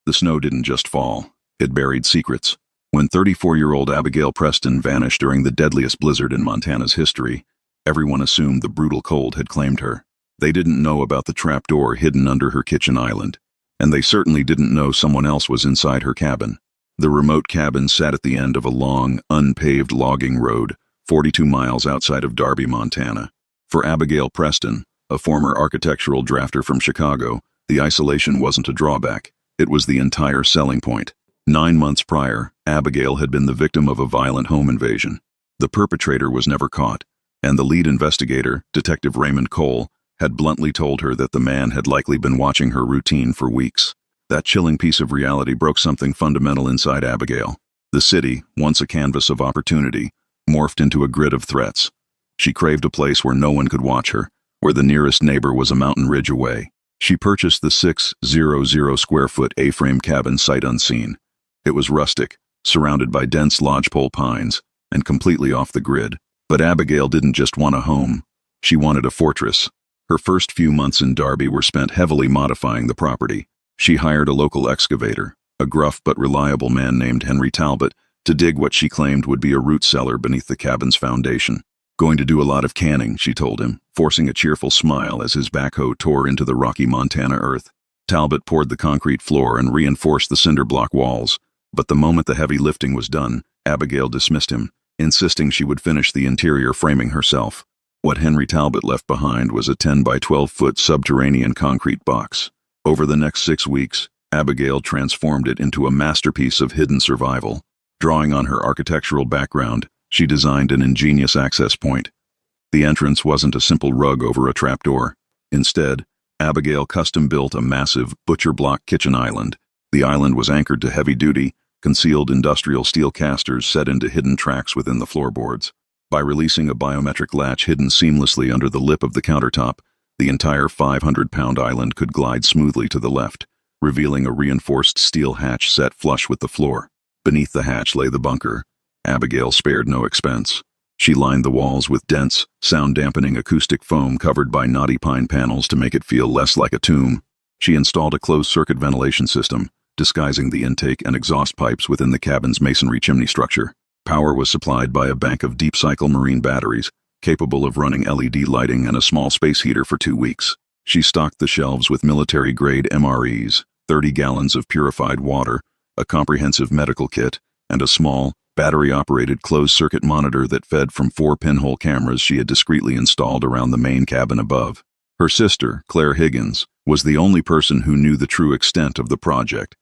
The snow didn't just fall, it buried secrets. When 34-year-old Abigail Preston vanished during the deadliest blizzard in Montana's history, everyone assumed the brutal cold had claimed her. They didn't know about the trapdoor hidden under her kitchen island, and they certainly didn't know someone else was inside her cabin. The remote cabin sat at the end of a long, unpaved logging road, 42 miles outside of Darby, Montana. For Abigail Preston, a former architectural drafter from Chicago, the isolation wasn't a drawback. It was the entire selling point. 9 months prior, Abigail had been the victim of a violent home invasion. The perpetrator was never caught, and the lead investigator, Detective Raymond Cole, had bluntly told her that the man had likely been watching her routine for weeks. That chilling piece of reality broke something fundamental inside Abigail. The city, once a canvas of opportunity, morphed into a grid of threats. She craved a place where no one could watch her, where the nearest neighbor was a mountain ridge away. She purchased the 600-square-foot A-frame cabin sight unseen. It was rustic, surrounded by dense lodgepole pines, and completely off the grid. But Abigail didn't just want a home. She wanted a fortress. Her first few months in Darby were spent heavily modifying the property. She hired a local excavator, a gruff but reliable man named Henry Talbot, to dig what she claimed would be a root cellar beneath the cabin's foundation. "Going to do a lot of canning," she told him, forcing a cheerful smile as his backhoe tore into the rocky Montana earth. Talbot poured the concrete floor and reinforced the cinder block walls. But the moment the heavy lifting was done, Abigail dismissed him, insisting she would finish the interior framing herself. What Henry Talbot left behind was a 10 by 12-foot subterranean concrete box. Over the next 6 weeks, Abigail transformed it into a masterpiece of hidden survival. Drawing on her architectural background, she designed an ingenious access point. The entrance wasn't a simple rug over a trapdoor. Instead, Abigail custom-built a massive, butcher-block kitchen island. The island was anchored to heavy-duty, concealed industrial steel casters set into hidden tracks within the floorboards. By releasing a biometric latch hidden seamlessly under the lip of the countertop, the entire 500-pound island could glide smoothly to the left, revealing a reinforced steel hatch set flush with the floor. Beneath the hatch lay the bunker. Abigail spared no expense. She lined the walls with dense, sound-dampening acoustic foam covered by knotty pine panels to make it feel less like a tomb. She installed a closed-circuit ventilation system, disguising the intake and exhaust pipes within the cabin's masonry chimney structure. Power was supplied by a bank of deep-cycle marine batteries, capable of running LED lighting and a small space heater for 2 weeks. She stocked the shelves with military-grade MREs, 30 gallons of purified water, a comprehensive medical kit, and a small, battery-operated closed-circuit monitor that fed from 4 pinhole cameras she had discreetly installed around the main cabin above. Her sister, Claire Higgins, was the only person who knew the true extent of the project.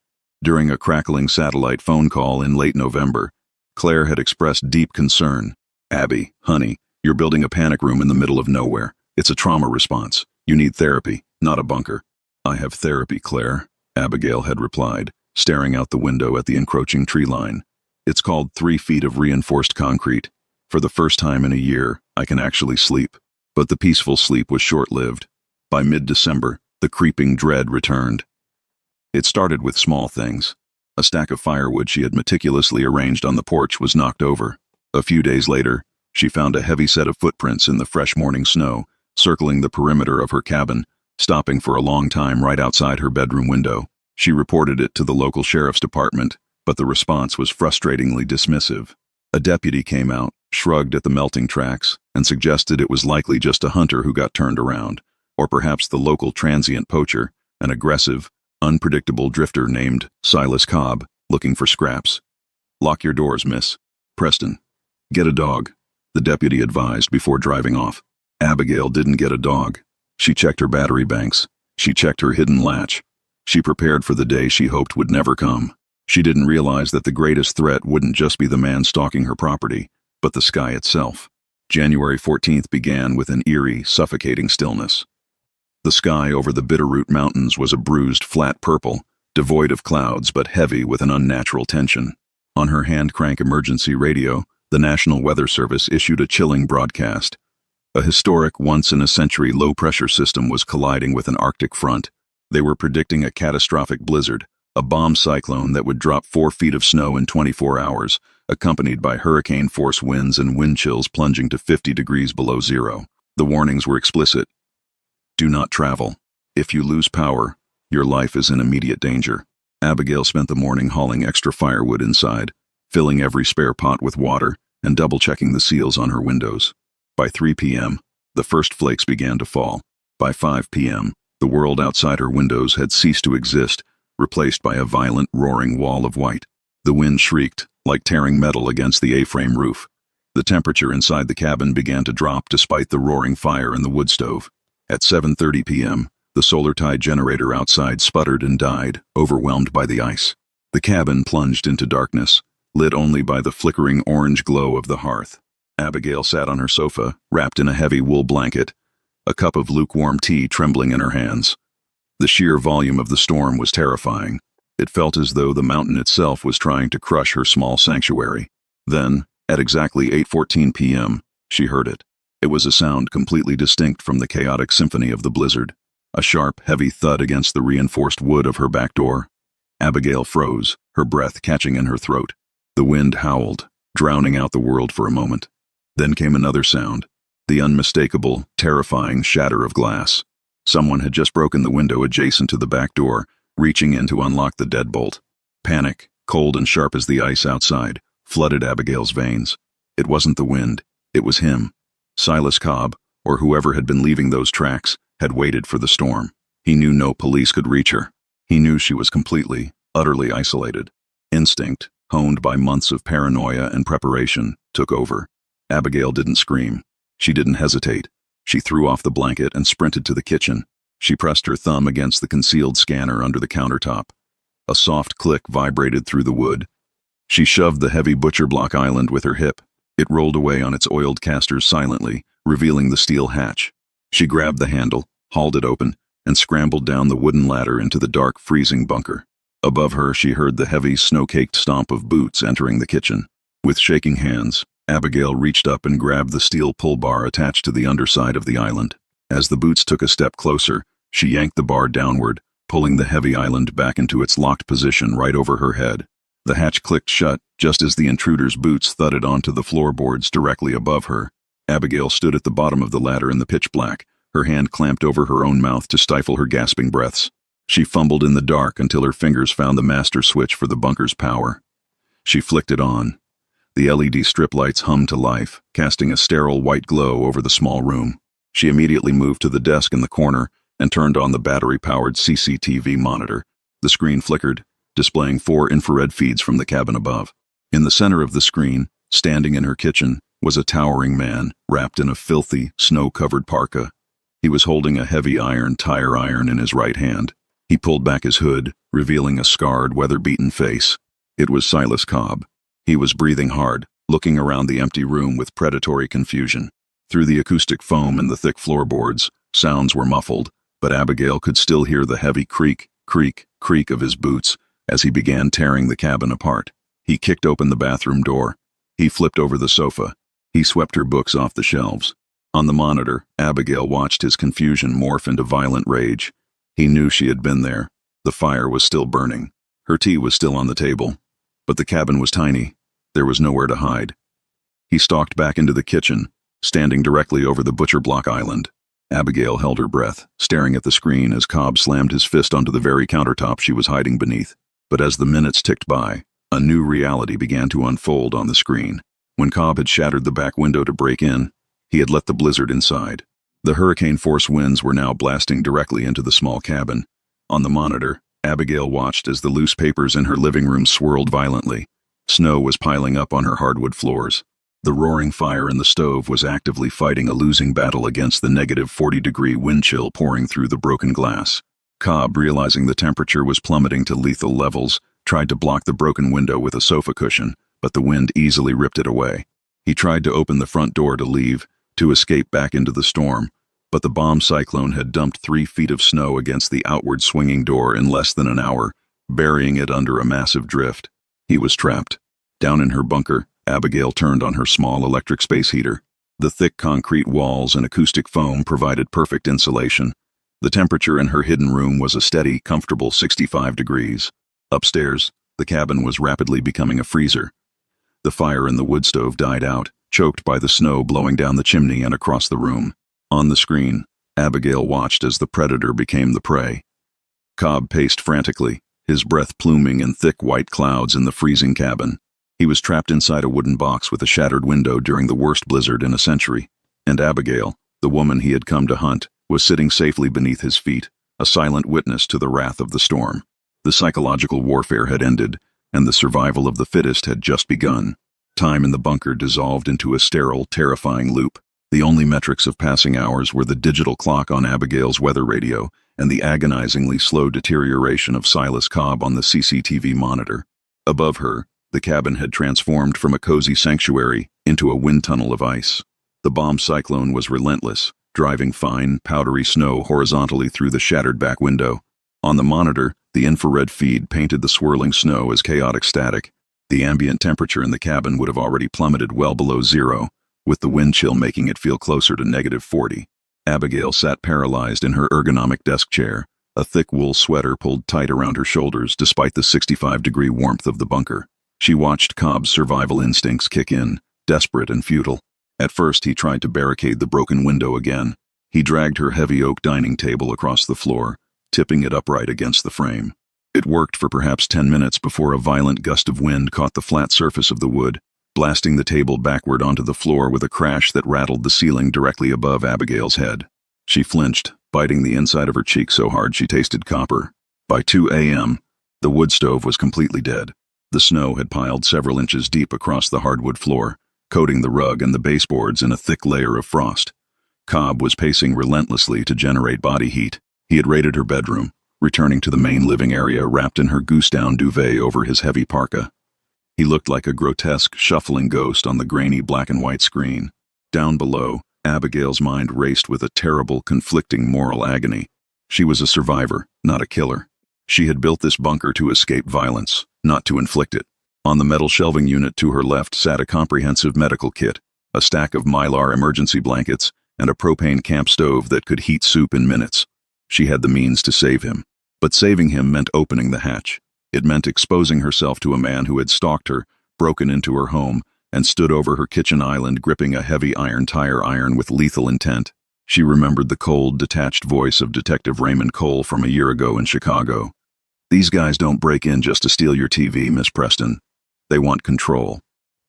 During a crackling satellite phone call in late November, Claire had expressed deep concern. "Abby, honey, you're building a panic room in the middle of nowhere. It's a trauma response. You need therapy, not a bunker." "I have therapy, Claire," Abigail had replied, staring out the window at the encroaching tree line. "It's called 3 feet of reinforced concrete. For the first time in a year, I can actually sleep." But the peaceful sleep was short-lived. By mid-December, the creeping dread returned. It started with small things. A stack of firewood she had meticulously arranged on the porch was knocked over. A few days later, she found a heavy set of footprints in the fresh morning snow, circling the perimeter of her cabin, stopping for a long time right outside her bedroom window. She reported it to the local sheriff's department, but the response was frustratingly dismissive. A deputy came out, shrugged at the melting tracks, and suggested it was likely just a hunter who got turned around, or perhaps the local transient poacher, an aggressive, unpredictable drifter named Silas Cobb, looking for scraps. "Lock your doors, miss. Preston, get a dog," the deputy advised before driving off. Abigail didn't get a dog. She checked her battery banks. She checked her hidden latch. She prepared for the day she hoped would never come. She didn't realize that the greatest threat wouldn't just be the man stalking her property, but the sky itself. January 14th began with an eerie, suffocating stillness. The sky over the Bitterroot Mountains was a bruised, flat purple, devoid of clouds but heavy with an unnatural tension. On her hand-crank emergency radio, the National Weather Service issued a chilling broadcast. A historic, once-in-a-century low-pressure system was colliding with an Arctic front. They were predicting a catastrophic blizzard, a bomb cyclone that would drop 4 feet of snow in 24 hours, accompanied by hurricane-force winds and wind chills plunging to 50 degrees below zero. The warnings were explicit. Do not travel. If you lose power, your life is in immediate danger. Abigail spent the morning hauling extra firewood inside, filling every spare pot with water, and double-checking the seals on her windows. By 3 p.m., the first flakes began to fall. By 5 p.m., the world outside her windows had ceased to exist, replaced by a violent, roaring wall of white. The wind shrieked, like tearing metal against the A-frame roof. The temperature inside the cabin began to drop despite the roaring fire in the wood stove. At 7:30 p.m., the solar tide generator outside sputtered and died, overwhelmed by the ice. The cabin plunged into darkness, lit only by the flickering orange glow of the hearth. Abigail sat on her sofa, wrapped in a heavy wool blanket, a cup of lukewarm tea trembling in her hands. The sheer volume of the storm was terrifying. It felt as though the mountain itself was trying to crush her small sanctuary. Then, at exactly 8:14 p.m., she heard it. It was a sound completely distinct from the chaotic symphony of the blizzard. A sharp, heavy thud against the reinforced wood of her back door. Abigail froze, her breath catching in her throat. The wind howled, drowning out the world for a moment. Then came another sound, the unmistakable, terrifying shatter of glass. Someone had just broken the window adjacent to the back door, reaching in to unlock the deadbolt. Panic, cold and sharp as the ice outside, flooded Abigail's veins. It wasn't the wind, it was him. Silas Cobb, or whoever had been leaving those tracks, had waited for the storm. He knew no police could reach her. He knew she was completely, utterly isolated. Instinct, honed by months of paranoia and preparation, took over. Abigail didn't scream. She didn't hesitate. She threw off the blanket and sprinted to the kitchen. She pressed her thumb against the concealed scanner under the countertop. A soft click vibrated through the wood. She shoved the heavy butcher block island with her hip. It rolled away on its oiled casters silently, revealing the steel hatch. She grabbed the handle, hauled it open, and scrambled down the wooden ladder into the dark, freezing bunker. Above her, she heard the heavy, snow-caked stomp of boots entering the kitchen. With shaking hands, Abigail reached up and grabbed the steel pull bar attached to the underside of the island. As the boots took a step closer, she yanked the bar downward, pulling the heavy island back into its locked position right over her head. The hatch clicked shut just as the intruder's boots thudded onto the floorboards directly above her. Abigail stood at the bottom of the ladder in the pitch black, her hand clamped over her own mouth to stifle her gasping breaths. She fumbled in the dark until her fingers found the master switch for the bunker's power. She flicked it on. The LED strip lights hummed to life, casting a sterile white glow over the small room. She immediately moved to the desk in the corner and turned on the battery-powered CCTV monitor. The screen flickered, displaying 4 infrared feeds from the cabin above. In the center of the screen, standing in her kitchen, was a towering man wrapped in a filthy, snow-covered parka. He was holding a heavy tire iron in his right hand. He pulled back his hood, revealing a scarred, weather-beaten face. It was Silas Cobb. He was breathing hard, looking around the empty room with predatory confusion. Through the acoustic foam and the thick floorboards, sounds were muffled, but Abigail could still hear the heavy creak, creak, creak of his boots as he began tearing the cabin apart. He kicked open the bathroom door. He flipped over the sofa. He swept her books off the shelves. On the monitor, Abigail watched his confusion morph into violent rage. He knew she had been there. The fire was still burning. Her tea was still on the table. But the cabin was tiny. There was nowhere to hide. He stalked back into the kitchen, standing directly over the butcher block island. Abigail held her breath, staring at the screen as Cobb slammed his fist onto the very countertop she was hiding beneath. But as the minutes ticked by, a new reality began to unfold on the screen. When Cobb had shattered the back window to break in, he had let the blizzard inside. The hurricane-force winds were now blasting directly into the small cabin. On the monitor, Abigail watched as the loose papers in her living room swirled violently. Snow was piling up on her hardwood floors. The roaring fire in the stove was actively fighting a losing battle against the negative 40-degree wind chill pouring through the broken glass. Cobb, realizing the temperature was plummeting to lethal levels, tried to block the broken window with a sofa cushion, but the wind easily ripped it away. He tried to open the front door to leave, to escape back into the storm, but the bomb cyclone had dumped 3 feet of snow against the outward swinging door in less than an hour, burying it under a massive drift. He was trapped. Down in her bunker, Abigail turned on her small electric space heater. The thick concrete walls and acoustic foam provided perfect insulation. The temperature in her hidden room was a steady, comfortable 65 degrees. Upstairs, the cabin was rapidly becoming a freezer. The fire in the wood stove died out, choked by the snow blowing down the chimney and across the room. On the screen, Abigail watched as the predator became the prey. Cobb paced frantically, his breath pluming in thick white clouds in the freezing cabin. He was trapped inside a wooden box with a shattered window during the worst blizzard in a century. And Abigail, the woman he had come to hunt, was sitting safely beneath his feet, a silent witness to the wrath of the storm. The psychological warfare had ended, and the survival of the fittest had just begun. Time in the bunker dissolved into a sterile, terrifying loop. The only metrics of passing hours were the digital clock on Abigail's weather radio and the agonizingly slow deterioration of Silas Cobb on the CCTV monitor. Above her, the cabin had transformed from a cozy sanctuary into a wind tunnel of ice. The bomb cyclone was relentless, driving fine, powdery snow horizontally through the shattered back window. On the monitor, the infrared feed painted the swirling snow as chaotic static. The ambient temperature in the cabin would have already plummeted well below zero, with the wind chill making it feel closer to -40. Abigail sat paralyzed in her ergonomic desk chair, a thick wool sweater pulled tight around her shoulders despite the 65-degree warmth of the bunker. She watched Cobb's survival instincts kick in, desperate and futile. At first, he tried to barricade the broken window again. He dragged her heavy oak dining table across the floor, tipping it upright against the frame. It worked for perhaps 10 minutes before a violent gust of wind caught the flat surface of the wood, blasting the table backward onto the floor with a crash that rattled the ceiling directly above Abigail's head. She flinched, biting the inside of her cheek so hard she tasted copper. By 2 a.m., the wood stove was completely dead. The snow had piled several inches deep across the hardwood floor, coating the rug and the baseboards in a thick layer of frost. Cobb was pacing relentlessly to generate body heat. He had raided her bedroom, returning to the main living area wrapped in her goose-down duvet over his heavy parka. He looked like a grotesque, shuffling ghost on the grainy black-and-white screen. Down below, Abigail's mind raced with a terrible, conflicting moral agony. She was a survivor, not a killer. She had built this bunker to escape violence, not to inflict it. On the metal shelving unit to her left sat a comprehensive medical kit, a stack of Mylar emergency blankets, and a propane camp stove that could heat soup in minutes. She had the means to save him. But saving him meant opening the hatch. It meant exposing herself to a man who had stalked her, broken into her home, and stood over her kitchen island gripping a heavy tire iron with lethal intent. She remembered the cold, detached voice of Detective Raymond Cole from a year ago in Chicago. "These guys don't break in just to steal your TV, Miss Preston. They want control.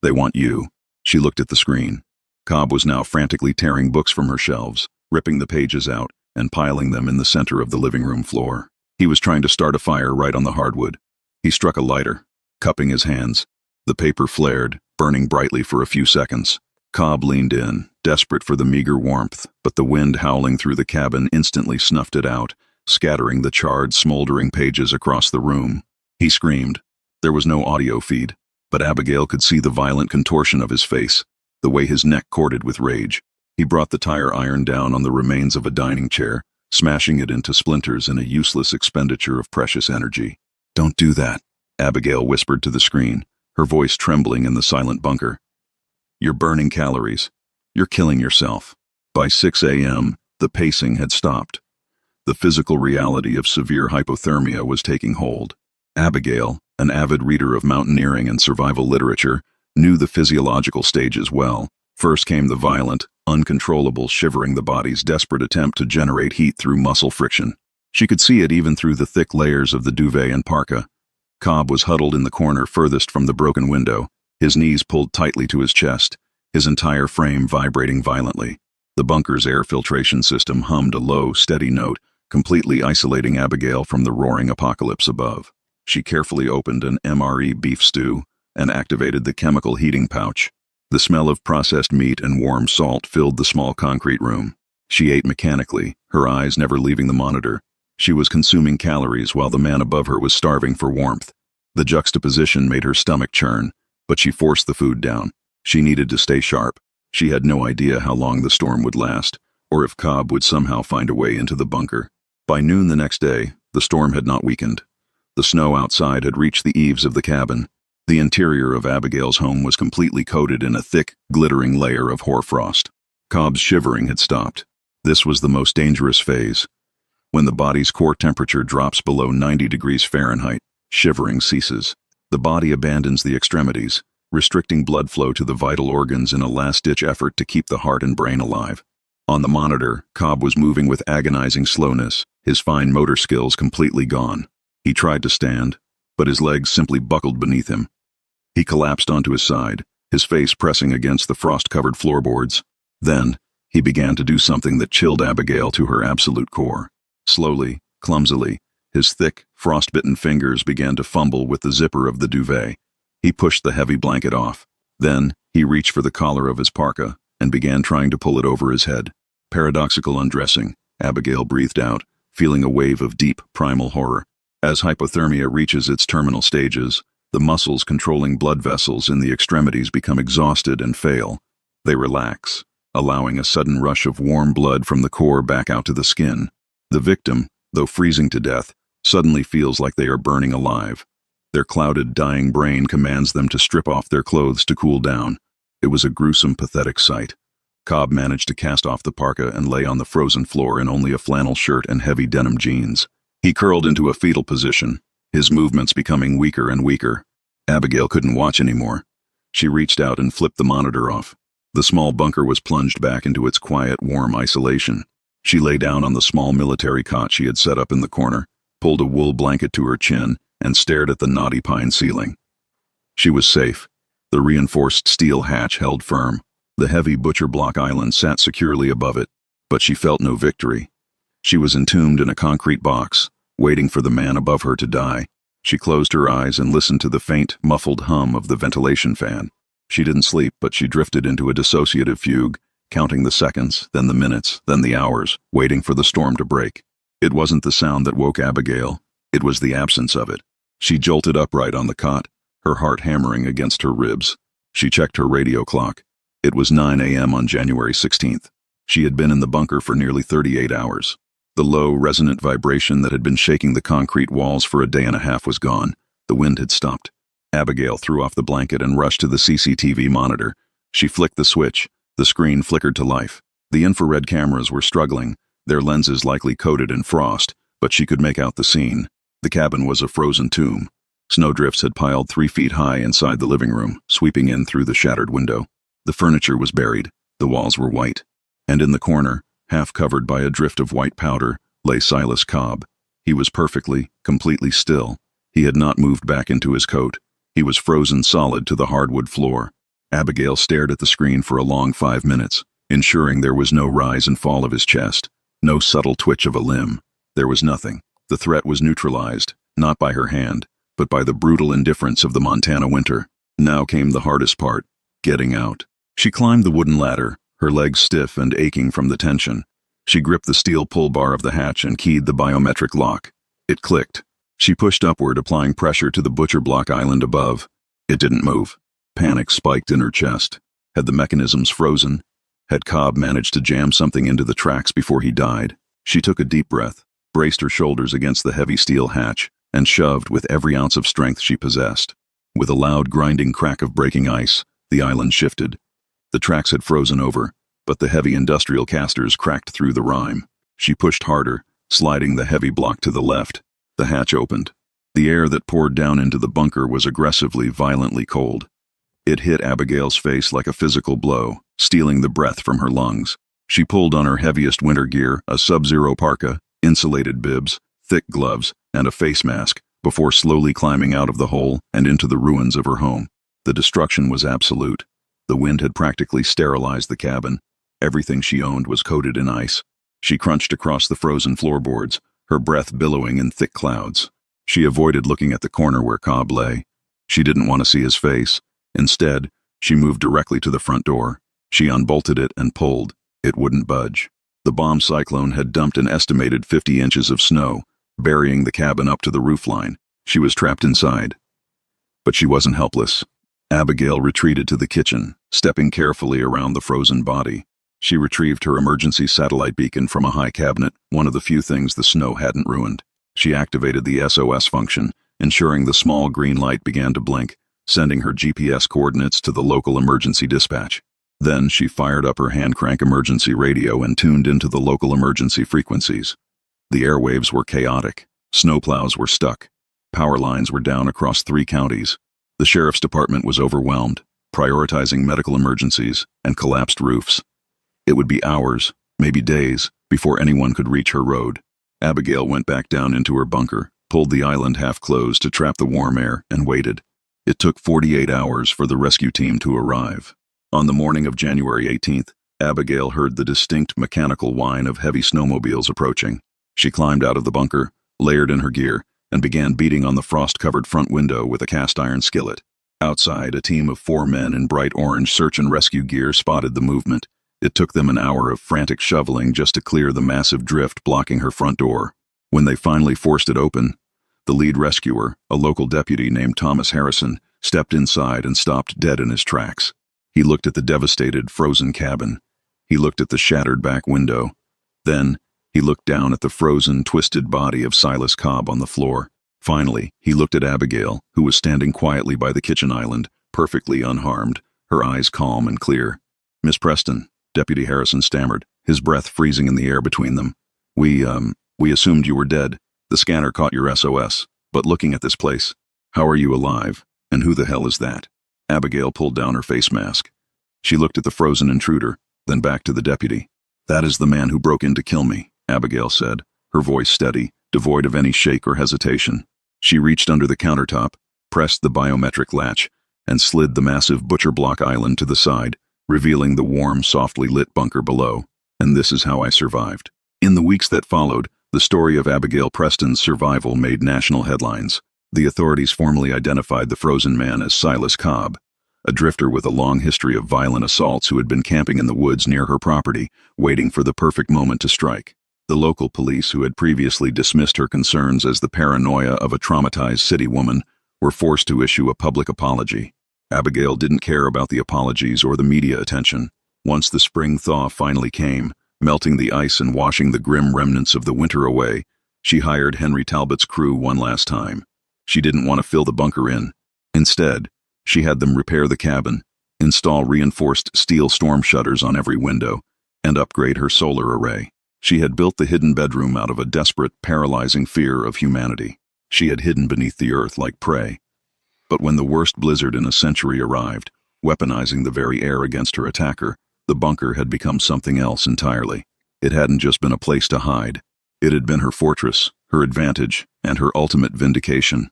They want you." She looked at the screen. Cobb was now frantically tearing books from her shelves, ripping the pages out, and piling them in the center of the living room floor. He was trying to start a fire right on the hardwood. He struck a lighter, cupping his hands. The paper flared, burning brightly for a few seconds. Cobb leaned in, desperate for the meager warmth, but the wind howling through the cabin instantly snuffed it out, scattering the charred, smoldering pages across the room. He screamed. There was no audio feed, but Abigail could see the violent contortion of his face, the way his neck corded with rage. He brought the tire iron down on the remains of a dining chair, smashing it into splinters in a useless expenditure of precious energy. "Don't do that," Abigail whispered to the screen, her voice trembling in the silent bunker. "You're burning calories. You're killing yourself." By 6 a.m., the pacing had stopped. The physical reality of severe hypothermia was taking hold. Abigail, an avid reader of mountaineering and survival literature, knew the physiological stages well. First came the violent, uncontrollable shivering, the body's desperate attempt to generate heat through muscle friction. She could see it even through the thick layers of the duvet and parka. Cobb was huddled in the corner furthest from the broken window, his knees pulled tightly to his chest, his entire frame vibrating violently. The bunker's air filtration system hummed a low, steady note, completely isolating Abigail from the roaring apocalypse above. She carefully opened an MRE beef stew and activated the chemical heating pouch. The smell of processed meat and warm salt filled the small concrete room. She ate mechanically, her eyes never leaving the monitor. She was consuming calories while the man above her was starving for warmth. The juxtaposition made her stomach churn, but she forced the food down. She needed to stay sharp. She had no idea how long the storm would last, or if Cobb would somehow find a way into the bunker. By noon the next day, the storm had not weakened. The snow outside had reached the eaves of the cabin. The interior of Abigail's home was completely coated in a thick, glittering layer of hoarfrost. Cobb's shivering had stopped. This was the most dangerous phase. When the body's core temperature drops below 90 degrees Fahrenheit, shivering ceases. The body abandons the extremities, restricting blood flow to the vital organs in a last-ditch effort to keep the heart and brain alive. On the monitor, Cobb was moving with agonizing slowness, his fine motor skills completely gone. He tried to stand, but his legs simply buckled beneath him. He collapsed onto his side, his face pressing against the frost-covered floorboards. Then, he began to do something that chilled Abigail to her absolute core. Slowly, clumsily, his thick, frost-bitten fingers began to fumble with the zipper of the duvet. He pushed the heavy blanket off. Then, he reached for the collar of his parka and began trying to pull it over his head. Paradoxical undressing, Abigail breathed out, feeling a wave of deep, primal horror. As hypothermia reaches its terminal stages, the muscles controlling blood vessels in the extremities become exhausted and fail. They relax, allowing a sudden rush of warm blood from the core back out to the skin. The victim, though freezing to death, suddenly feels like they are burning alive. Their clouded, dying brain commands them to strip off their clothes to cool down. It was a gruesome, pathetic sight. Cobb managed to cast off the parka and lay on the frozen floor in only a flannel shirt and heavy denim jeans. He curled into a fetal position, his movements becoming weaker and weaker. Abigail couldn't watch anymore. She reached out and flipped the monitor off. The small bunker was plunged back into its quiet, warm isolation. She lay down on the small military cot she had set up in the corner, pulled a wool blanket to her chin, and stared at the knotty pine ceiling. She was safe. The reinforced steel hatch held firm. The heavy butcher block island sat securely above it, but she felt no victory. She was entombed in a concrete box, waiting for the man above her to die. She closed her eyes and listened to the faint, muffled hum of the ventilation fan. She didn't sleep, but she drifted into a dissociative fugue, counting the seconds, then the minutes, then the hours, waiting for the storm to break. It wasn't the sound that woke Abigail. It was the absence of it. She jolted upright on the cot, her heart hammering against her ribs. She checked her radio clock. It was 9 a.m. on January 16th. She had been in the bunker for nearly 38 hours. The low, resonant vibration that had been shaking the concrete walls for a day and a half was gone. The wind had stopped. Abigail threw off the blanket and rushed to the CCTV monitor. She flicked the switch. The screen flickered to life. The infrared cameras were struggling, their lenses likely coated in frost, but she could make out the scene. The cabin was a frozen tomb. Snowdrifts had piled 3 feet high inside the living room, sweeping in through the shattered window. The furniture was buried. The walls were white. And in the corner, half covered by a drift of white powder, lay Silas Cobb. He was perfectly, completely still. He had not moved back into his coat. He was frozen solid to the hardwood floor. Abigail stared at the screen for a long 5 minutes, ensuring there was no rise and fall of his chest, no subtle twitch of a limb. There was nothing. The threat was neutralized, not by her hand, but by the brutal indifference of the Montana winter. Now came the hardest part, getting out. She climbed the wooden ladder, her legs stiff and aching from the tension. She gripped the steel pull bar of the hatch and keyed the biometric lock. It clicked. She pushed upward, applying pressure to the butcher block island above. It didn't move. Panic spiked in her chest. Had the mechanisms frozen? Had Cobb managed to jam something into the tracks before he died? She took a deep breath, braced her shoulders against the heavy steel hatch, and shoved with every ounce of strength she possessed. With a loud grinding crack of breaking ice, the island shifted. The tracks had frozen over, but the heavy industrial casters cracked through the rime. She pushed harder, sliding the heavy block to the left. The hatch opened. The air that poured down into the bunker was aggressively, violently cold. It hit Abigail's face like a physical blow, stealing the breath from her lungs. She pulled on her heaviest winter gear, a sub-zero parka, insulated bibs, thick gloves, and a face mask, before slowly climbing out of the hole and into the ruins of her home. The destruction was absolute. The wind had practically sterilized the cabin. Everything she owned was coated in ice. She crunched across the frozen floorboards, her breath billowing in thick clouds. She avoided looking at the corner where Cobb lay. She didn't want to see his face. Instead, she moved directly to the front door. She unbolted it and pulled. It wouldn't budge. The bomb cyclone had dumped an estimated 50 inches of snow, burying the cabin up to the roofline. She was trapped inside. But she wasn't helpless. Abigail retreated to the kitchen, stepping carefully around the frozen body. She retrieved her emergency satellite beacon from a high cabinet, one of the few things the snow hadn't ruined. She activated the SOS function, ensuring the small green light began to blink, sending her GPS coordinates to the local emergency dispatch. Then she fired up her hand-crank emergency radio and tuned into the local emergency frequencies. The airwaves were chaotic. Snowplows were stuck. Power lines were down across 3 counties. The sheriff's department was overwhelmed, prioritizing medical emergencies and collapsed roofs. It would be hours, maybe days, before anyone could reach her road. Abigail went back down into her bunker, pulled the island half closed to trap the warm air, and waited. It took 48 hours for the rescue team to arrive. On the morning of January 18th, Abigail heard the distinct mechanical whine of heavy snowmobiles approaching. She climbed out of the bunker, layered in her gear, and began beating on the frost-covered front window with a cast-iron skillet. Outside, a team of 4 men in bright orange search and rescue gear spotted the movement. It took them an hour of frantic shoveling just to clear the massive drift blocking her front door. When they finally forced it open, the lead rescuer, a local deputy named Thomas Harrison, stepped inside and stopped dead in his tracks. He looked at the devastated, frozen cabin. He looked at the shattered back window. Then, he looked down at the frozen, twisted body of Silas Cobb on the floor. Finally, he looked at Abigail, who was standing quietly by the kitchen island, perfectly unharmed, her eyes calm and clear. "Miss Preston," Deputy Harrison stammered, his breath freezing in the air between them. We assumed you were dead. The scanner caught your SOS. But looking at this place, how are you alive? And who the hell is that?" Abigail pulled down her face mask. She looked at the frozen intruder, then back to the deputy. "That is the man who broke in to kill me," Abigail said, her voice steady, devoid of any shake or hesitation. She reached under the countertop, pressed the biometric latch, and slid the massive butcher block island to the side, revealing the warm, softly lit bunker below. "And this is how I survived." In the weeks that followed, the story of Abigail Preston's survival made national headlines. The authorities formally identified the frozen man as Silas Cobb, a drifter with a long history of violent assaults who had been camping in the woods near her property, waiting for the perfect moment to strike. The local police, who had previously dismissed her concerns as the paranoia of a traumatized city woman, were forced to issue a public apology. Abigail didn't care about the apologies or the media attention. Once the spring thaw finally came, melting the ice and washing the grim remnants of the winter away, she hired Henry Talbot's crew one last time. She didn't want to fill the bunker in. Instead, she had them repair the cabin, install reinforced steel storm shutters on every window, and upgrade her solar array. She had built the hidden bedroom out of a desperate, paralyzing fear of humanity. She had hidden beneath the earth like prey. But when the worst blizzard in a century arrived, weaponizing the very air against her attacker, the bunker had become something else entirely. It hadn't just been a place to hide. It had been her fortress, her advantage, and her ultimate vindication.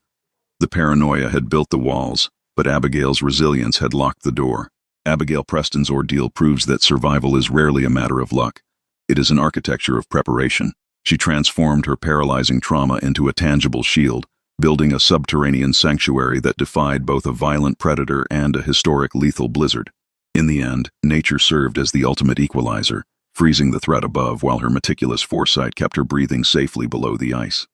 The paranoia had built the walls, but Abigail's resilience had locked the door. Abigail Preston's ordeal proves that survival is rarely a matter of luck. It is an architecture of preparation. She transformed her paralyzing trauma into a tangible shield, building a subterranean sanctuary that defied both a violent predator and a historic lethal blizzard. In the end, nature served as the ultimate equalizer, freezing the threat above while her meticulous foresight kept her breathing safely below the ice.